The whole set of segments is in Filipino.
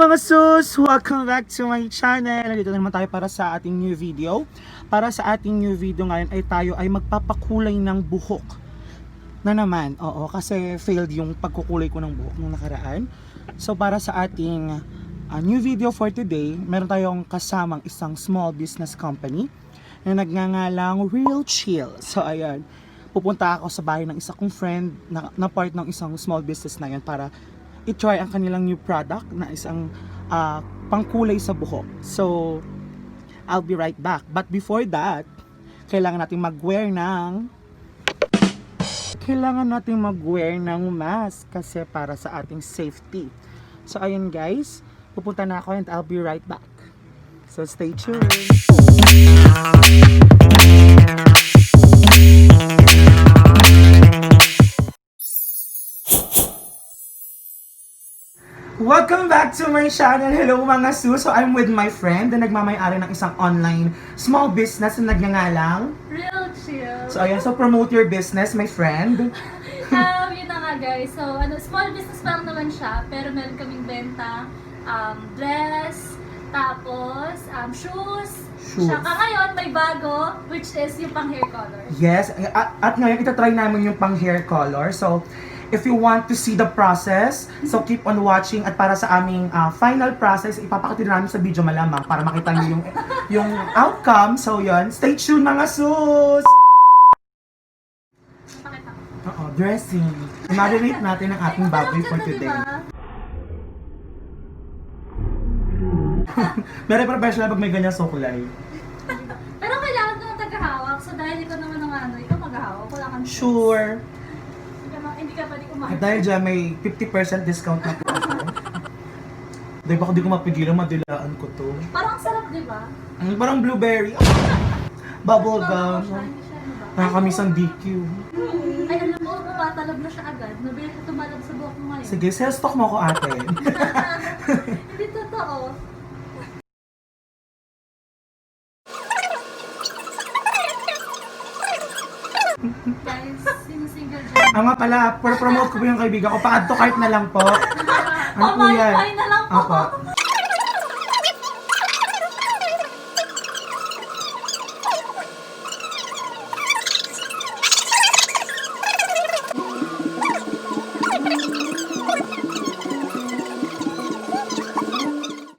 mga sus! Welcome back to my channel! Nandito na naman tayo para sa ating new video. Para sa ating new video ngayon ay tayo ay magpapakulay ng buhok. Na naman, oo, kasi failed yung pagkukulay ko ng buhok nung nakaraan. So para sa ating new video for today, meron tayong kasamang isang small business company na nagngangalang Real Chill. So ayan, pupunta ako sa bahay ng isa kong friend na part ng isang small business na yan para i-try ang kanilang new product na isang pangkulay sa buhok. So, I'll be right back. But before that, kailangan natin mag-wear ng mask kasi para sa ating safety. So, ayun guys, pupunta na ako and I'll be right back. So, stay tuned. Welcome back to my channel. Hello mga sus. So I'm with my friend na nagmamay-ari ng isang online small business na nagngangalang Real Chill. So ayan, so promote your business, my friend. Yun na nga guys. So small business pa lang naman siya, pero meron kaming benta dress, tapos shoes. Saka ngayon may bago, which is yung pang hair color. Yes, at ngayon itatry namin yung pang hair color. So if you want to see the process, so keep on watching. At para sa aming final process, ipapakita namin sa video malamang para makita niyo yung outcome. So yun, stay tuned mga sus! Oo, dressing. I-marinate natin ang ating baboy for today. Very professional pag may ganyan sukulay. Pero kailangan ko ng tagahawak. So dahil ikaw naman ang ikaw maghahawak. Wala kang Sure. Hindi ka pwede At kumain. dahil dyan may 50% discount na po ako. Dahil baka di ko mapigilan, madilaan ko to. Parang ang sarap, di ba? Parang blueberry. Bubble gum. Nakakamiss ang DQ. Ay, alam mo, tumatalab na siya agad. Nabili ka tumalab sa buhok mo ngayon. Sige, sales talk mo ako ate. Hindi totoo. Guys, sino single dyan? Nga pala, promote ko po yung kaibigan ko. Pa-add to cart na lang po. Ano po yan? Pamay na lang po. Apa.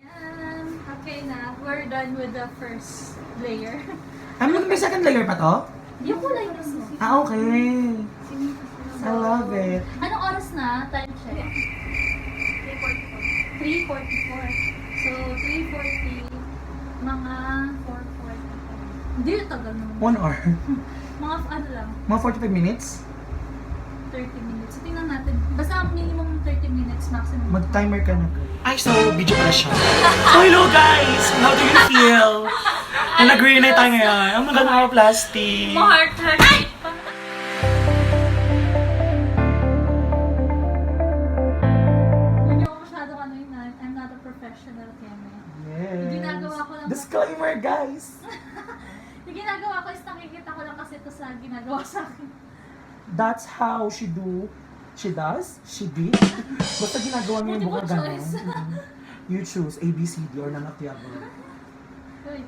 Yan. Okay na. We're done with the first layer. May second layer pa to? Yung kulay gusto. Okay. I love it. Anong oras na? Time check. 3:44. So, 3:40, mga 4:40. Hindi, tagal naman. 1 hour. Mga ano lang, Mga 45 minutes? 30 minutes. So, tingnan natin. Basta minimum 30 minutes maximum. Mag-timer ka na. Ay, so, video pala siya. So, hello guys! How do you feel? Nag-agree na tayo ngayon. Ang maganda mga plastic. Heart. Ay! Hindi ako masyadong ano yun. I'm not a professional keme. Yes. Yung ginagawa ko lang. Disclaimer, guys. Yung ginagawa ko is nakikita ko lang kasi ito sa ginagawa sa akin. That's how she do. She does? She did? Basta ginagawa niya yung Multiple buka gano'n. choice. You choose A, B, C, D, or none of the above. Uy.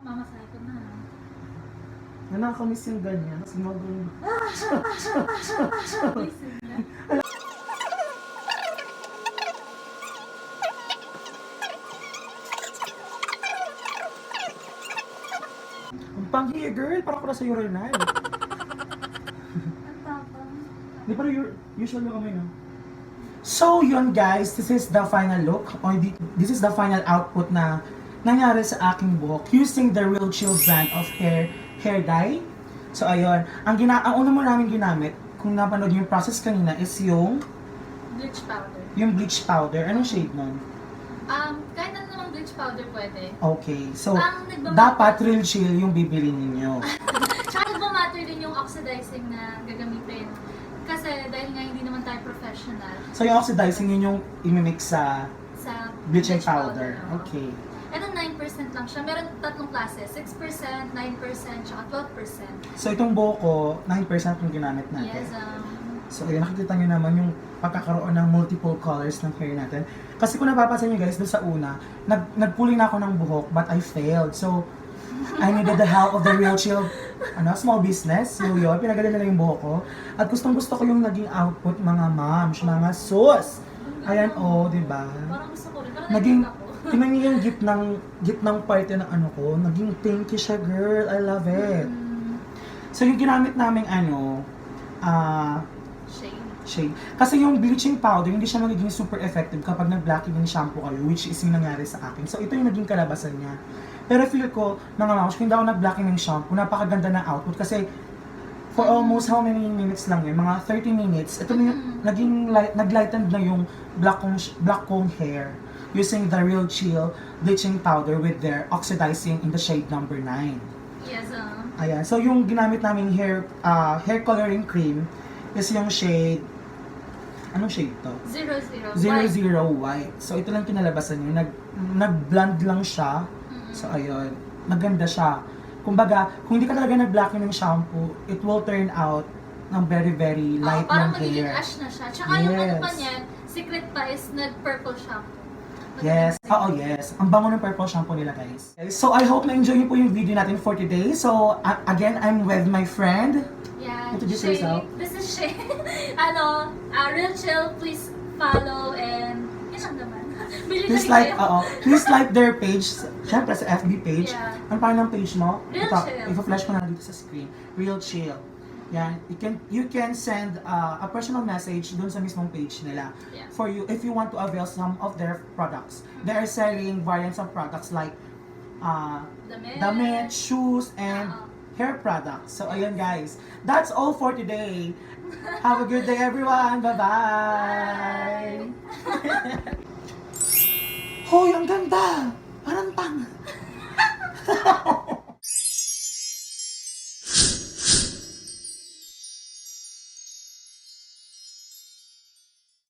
Mamasahe ko na. Nakakamiss yung ganyan. Kasi Listen na. Ang pang-hair, girl. Parang ko na sa urinal. Ang tapang. Di pa usual yung kamay, no? So, yun guys. This is the final look. Or this is the final output na nangyari sa aking buhok using the Real Chill brand of hair dye. So ayun, ang una mo namin ginamit, kung napanood yung process kanina is Bleach powder. yung bleach powder. Anong shade nun? Kahit ano namang bleach powder pwede. Okay, so Ang nagmamatter- dapat real chill yung bibili ninyo. Tsaka nagmamatter din yung oxidizing na gagamitin. Kasi dahil nga hindi naman tayo professional So yung oxidizing yun yung imimix sa sa bleaching powder. oo. Okay. Ito 9% lang siya. Meron tatlong klase. 6%, 9%, tsaka 12%. So itong buhok ko, 9% yung ginamit natin. Yes, So ayun, nakikita nyo naman yung pagkakaroon ng multiple colors ng hair natin. Kasi kung napapansin nyo guys, doon sa una, nagpuli na ako ng buhok but I failed. So, I needed the help of the real chill small business. So yun, pinagaling nila yung buhok ko. At gustong gusto ko yung naging output mga moms, mga sus. Ayan di ba? parang gusto ko rin. Parang Naging, nakikita ko. tingnan niyo yung gitnang parte ng ano ko, naging pinky siya girl. I love it. So yung ginamit naming shade. Kasi yung bleaching powder, hindi siya magiging super effective kapag nag-blacking ng shampoo kayo, which is yung nangyari sa akin. So ito yung naging kalabasan niya. Pero feel ko, mga moms, kung hindi ako nag-blacking ng shampoo, napakaganda ng output kasi for almost how many minutes lang yun? Mga 30 minutes. Ito na yung nag-lightened na yung black kong hair using the Real Chill bleaching powder with their oxidizing in the shade number 9. Yes, Ayan. So yung ginamit naming hair coloring cream is yung shade, anong shade to? 00. White. So ito lang kinalabasan niya. Nag-blend lang siya. So ayun, maganda siya. Kumbaga, kung hindi ka talaga nag-blacking ng shampoo, it will turn out ng very, very light parang ng magiging hair. ash na siya. Tsaka yung ano pa Yes. niyan, secret pa is nag-purple shampoo. Yes. Yes. Ang bango ng purple shampoo nila, guys. So, I hope na-enjoy niyo po yung video natin for today. So, again, I'm with my friend. Yeah, Introduce Shay. yourself. This is Shay. Real Chill, please follow and yun lang naman. Bili Please na rin like, kayo. please like their page. Siyempre, sa FB page. Yeah. Ang pangalan ng page mo? Real Ito, Chill. i-flash ko na dito sa screen. Real Chill. Yan. You can send a personal message dun sa mismong page nila. Yeah. For you, if you want to avail some of their products. They are selling variants of products like damit, shoes, and hair products. So, ayun guys. That's all for today. Have a good day, everyone. Bye-bye. Hoy, ang ganda! Parang tanga.